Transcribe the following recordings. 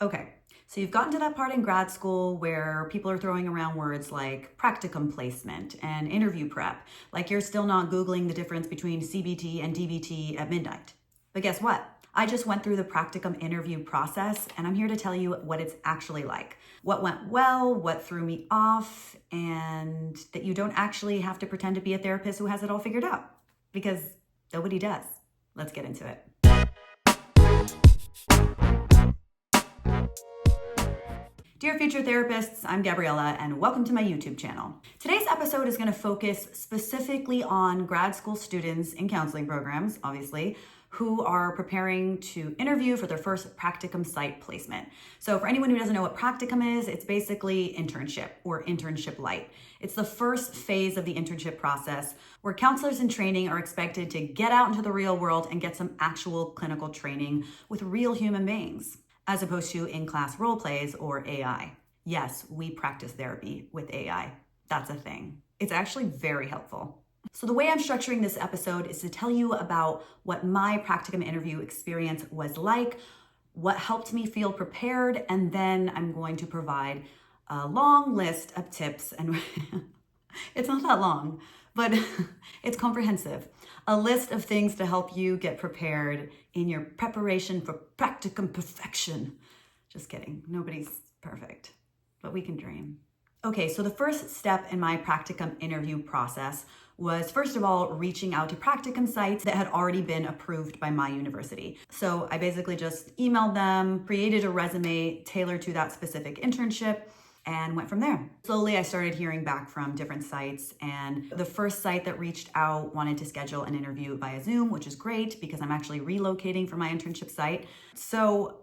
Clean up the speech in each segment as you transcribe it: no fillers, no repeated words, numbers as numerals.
Okay, so you've gotten to that part in grad school where people are throwing around words like practicum placement and interview prep, like you're still not Googling the difference between CBT and DBT at midnight. But guess what? I just went through the practicum interview process, and I'm here to tell you what it's actually like. What went well, what threw me off, and that you don't actually have to pretend to be a therapist who has it all figured out, because nobody does. Let's get into it. Dear future therapists, I'm Gabriella and welcome to my YouTube channel. Today's episode is going to focus specifically on grad school students in counseling programs, obviously, who are preparing to interview for their first practicum site placement. So for anyone who doesn't know what practicum is, it's basically internship or internship light. It's the first phase of the internship process where counselors in training are expected to get out into the real world and get some actual clinical training with real human beings, as opposed to in-class role plays or AI. Yes, we practice therapy with AI. That's a thing. It's actually very helpful. So the way I'm structuring this episode is to tell you about what my practicum interview experience was like, what helped me feel prepared, and then I'm going to provide a long list of tips, and it's not that long, but it's comprehensive. A list of things to help you get prepared in your preparation for practicum perfection. Just kidding, nobody's perfect, but we can dream. Okay, so the first step in my practicum interview process was, first of all, reaching out to practicum sites that had already been approved by my university. So I basically just emailed them, created a resume tailored to that specific internship, and went from there. Slowly, I started hearing back from different sites, and the first site that reached out wanted to schedule an interview via Zoom, which is great because I'm actually relocating for my internship site. So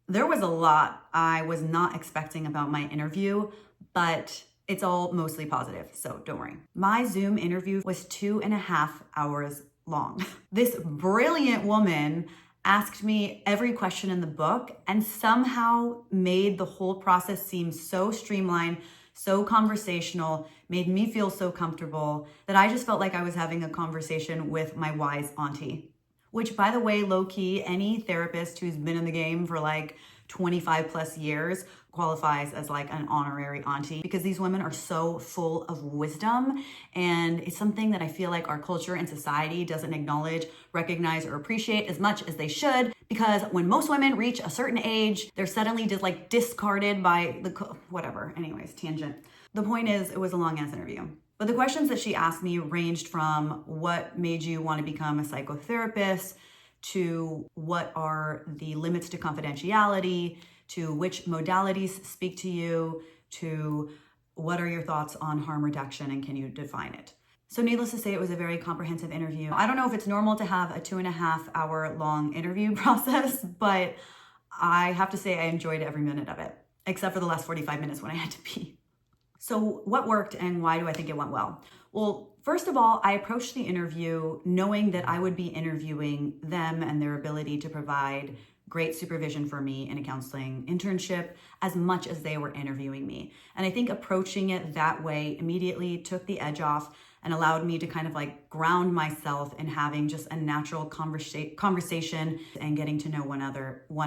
there was a lot I was not expecting about my interview, but it's all mostly positive, so don't worry. My Zoom interview was 2.5 hours long. This brilliant woman asked me every question in the book and somehow made the whole process seem so streamlined, so conversational, made me feel so comfortable that I just felt like I was having a conversation with my wise auntie. Which, by the way, low-key, any therapist who's been in the game for like 25 plus years qualifies as like an honorary auntie, because these women are so full of wisdom, and it's something that I feel like our culture and society doesn't acknowledge, recognize, or appreciate as much as they should, because when most women reach a certain age, they're suddenly just like discarded by whatever. Anyways, tangent. The point is, it was a long ass interview. But the questions that she asked me ranged from what made you want to become a psychotherapist, to what are the limits to confidentiality, to which modalities speak to you, to what are your thoughts on harm reduction and can you define it? So needless to say, it was a very comprehensive interview. I don't know if it's normal to have a 2.5 hour long interview process, but I have to say I enjoyed every minute of it, except for the last 45 minutes when I had to pee. So what worked and why do I think it went well? Well, first of all, I approached the interview knowing that I would be interviewing them and their ability to provide great supervision for me in a counseling internship as much as they were interviewing me. And I think approaching it that way immediately took the edge off and allowed me to kind of like ground myself in having just a natural conversation and getting to know one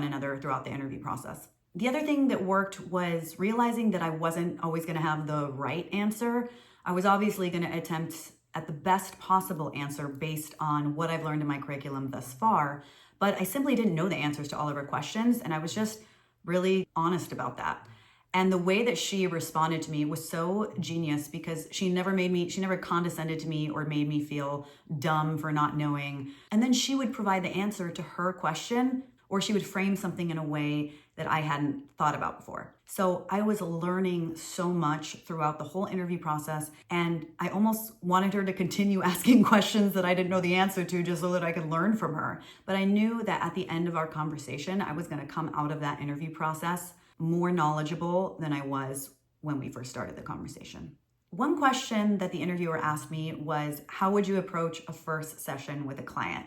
another throughout the interview process. The other thing that worked was realizing that I wasn't always going to have the right answer. I was obviously going to attempt at the best possible answer based on what I've learned in my curriculum thus far, but I simply didn't know the answers to all of her questions, and I was just really honest about that. And the way that she responded to me was so genius, because she never condescended to me or made me feel dumb for not knowing. And then she would provide the answer to her question, or she would frame something in a way that I hadn't thought about before. So I was learning so much throughout the whole interview process, and I almost wanted her to continue asking questions that I didn't know the answer to just so that I could learn from her. But I knew that at the end of our conversation, I was gonna come out of that interview process more knowledgeable than I was when we first started the conversation. One question that the interviewer asked me was, how would you approach a first session with a client?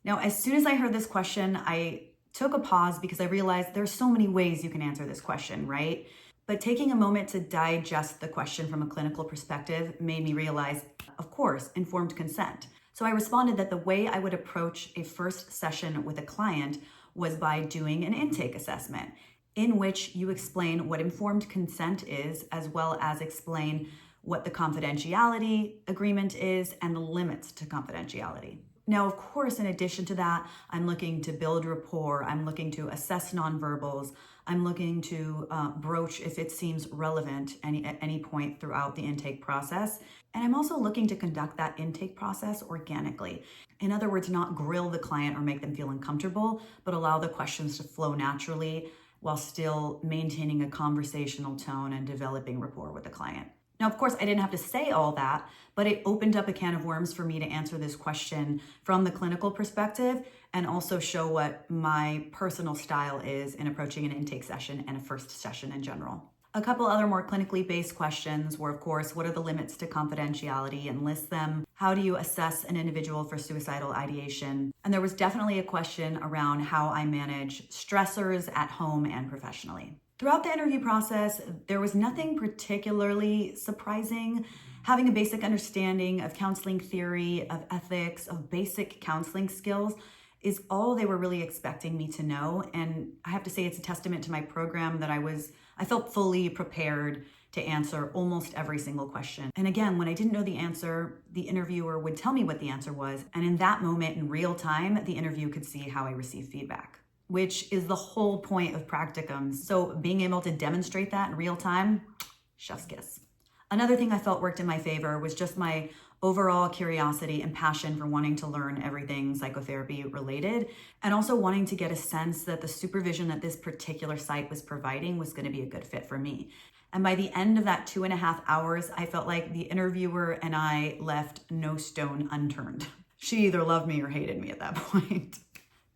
Now, as soon as I heard this question, I took a pause because I realized there's so many ways you can answer this question, right? But taking a moment to digest the question from a clinical perspective made me realize, of course, informed consent. So I responded that the way I would approach a first session with a client was by doing an intake assessment. in which you explain what informed consent is, as well as explain what the confidentiality agreement is and the limits to confidentiality. Now, of course, in addition to that, I'm looking to build rapport. I'm looking to assess nonverbals. I'm looking to broach if it seems relevant at any point throughout the intake process. And I'm also looking to conduct that intake process organically. In other words, not grill the client or make them feel uncomfortable, but allow the questions to flow naturally while still maintaining a conversational tone and developing rapport with the client. Now, of course, I didn't have to say all that, but it opened up a can of worms for me to answer this question from the clinical perspective and also show what my personal style is in approaching an intake session and a first session in general. A couple other more clinically based questions were, of course, what are the limits to confidentiality and list them? How do you assess an individual for suicidal ideation? And there was definitely a question around how I manage stressors at home and professionally. Throughout the interview process, there was nothing particularly surprising. Having a basic understanding of counseling theory, of ethics, of basic counseling skills is all they were really expecting me to know. And I have to say it's a testament to my program that I felt fully prepared to answer almost every single question. And again, when I didn't know the answer, the interviewer would tell me what the answer was. And in that moment, in real time, the interview could see how I received feedback, which is the whole point of practicums. So being able to demonstrate that in real time, chef's kiss. Another thing I felt worked in my favor was just my overall curiosity and passion for wanting to learn everything psychotherapy related, and also wanting to get a sense that the supervision that this particular site was providing was going to be a good fit for me. And by the end of that 2.5 hours, I felt like the interviewer and I left no stone unturned. She either loved me or hated me at that point.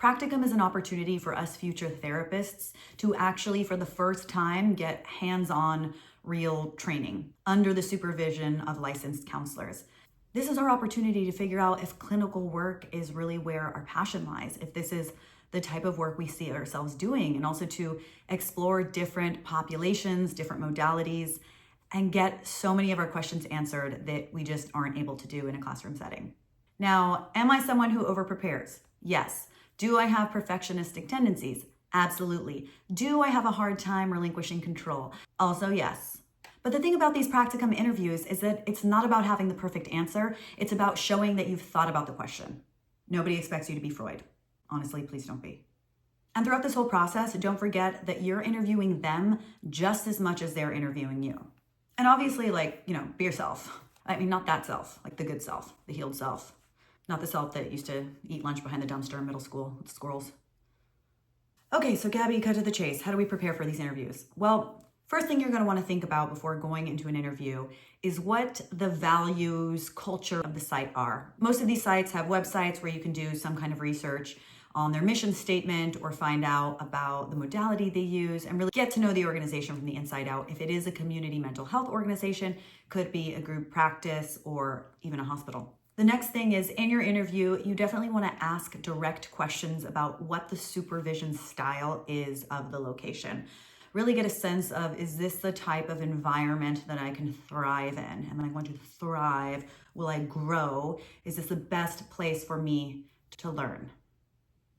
Practicum is an opportunity for us future therapists to actually, for the first time, get hands-on real training under the supervision of licensed counselors. This is our opportunity to figure out if clinical work is really where our passion lies, if this is the type of work we see ourselves doing, and also to explore different populations, different modalities, and get so many of our questions answered that we just aren't able to do in a classroom setting. Now, am I someone who over-prepares? Yes. Do I have perfectionistic tendencies? Absolutely. Do I have a hard time relinquishing control? Also, yes. But the thing about these practicum interviews is that it's not about having the perfect answer. It's about showing that you've thought about the question. Nobody expects you to be Freud. Honestly, please don't be. And throughout this whole process, don't forget that you're interviewing them just as much as they're interviewing you. And obviously, be yourself. I mean, not that self, like the good self, the healed self. Not the self that used to eat lunch behind the dumpster in middle school with squirrels. Okay, so Gabby, cut to the chase. How do we prepare for these interviews? Well, first thing you're going to want to think about before going into an interview is what the values, culture of the site are. Most of these sites have websites where you can do some kind of research on their mission statement or find out about the modality they use and really get to know the organization from the inside out. If it is a community mental health organization, could be a group practice or even a hospital. The next thing is, in your interview, you definitely want to ask direct questions about what the supervision style is of the location. Really get a sense of, is this the type of environment that I can thrive in? Am I going to thrive? Will I grow? Is this the best place for me to learn?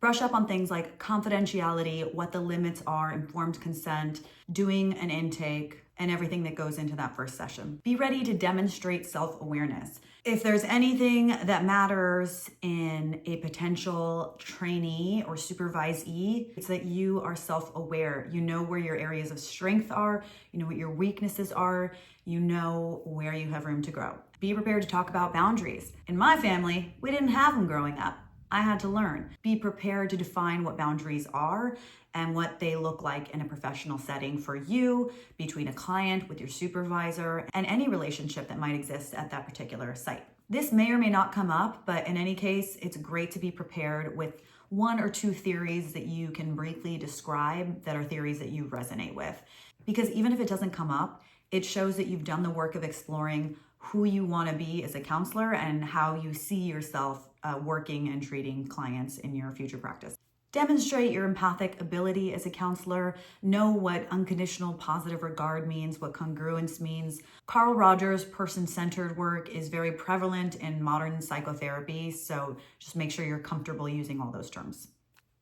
Brush up on things like confidentiality, what the limits are, informed consent, doing an intake, and everything that goes into that first session. Be ready to demonstrate self-awareness. If there's anything that matters in a potential trainee or supervisee, it's that you are self-aware. You know where your areas of strength are, you know what your weaknesses are, you know where you have room to grow. Be prepared to talk about boundaries. In my family, we didn't have them growing up. I had to learn. Be prepared to define what boundaries are and what they look like in a professional setting for you, between a client, with your supervisor, and any relationship that might exist at that particular site. This may or may not come up, but in any case, it's great to be prepared with 1 or 2 theories that you can briefly describe that are theories that you resonate with. Because even if it doesn't come up, it shows that you've done the work of exploring who you want to be as a counselor and how you see yourself working and treating clients in your future practice. Demonstrate your empathic ability as a counselor. Know what unconditional positive regard means, what congruence means. Carl Rogers' person-centered work is very prevalent in modern psychotherapy, so just make sure you're comfortable using all those terms.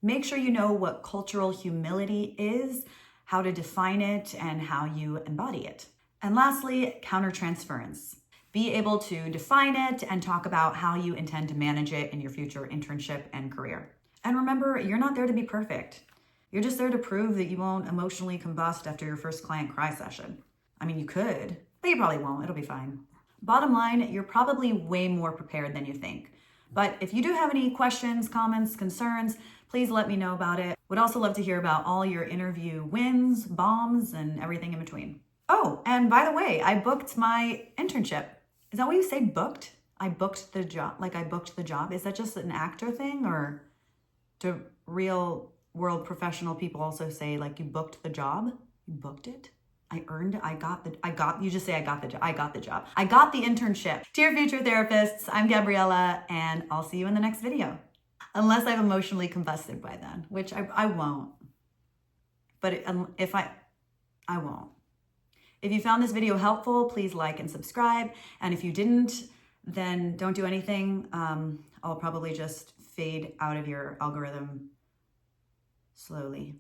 Make sure you know what cultural humility is, how to define it, and how you embody it. And lastly, countertransference. Be able to define it and talk about how you intend to manage it in your future internship and career. And remember, you're not there to be perfect. You're just there to prove that you won't emotionally combust after your first client cry session. I mean, you could, but you probably won't. It'll be fine. Bottom line, you're probably way more prepared than you think. But if you do have any questions, comments, concerns, please let me know about it. Would also love to hear about all your interview wins, bombs, and everything in between. Oh, and by the way, I booked my internship. Is that what you say, booked? I booked the job, like I booked the job? Is that just an actor thing, or do real world professional people also say like you booked the job? You booked it? You just say I got the job. I got the internship. Dear future therapists, I'm Gabriella, and I'll see you in the next video. Unless I've emotionally combusted by then, which I won't. But I won't. If you found this video helpful, please like and subscribe. And if you didn't, then don't do anything. I'll probably just fade out of your algorithm slowly.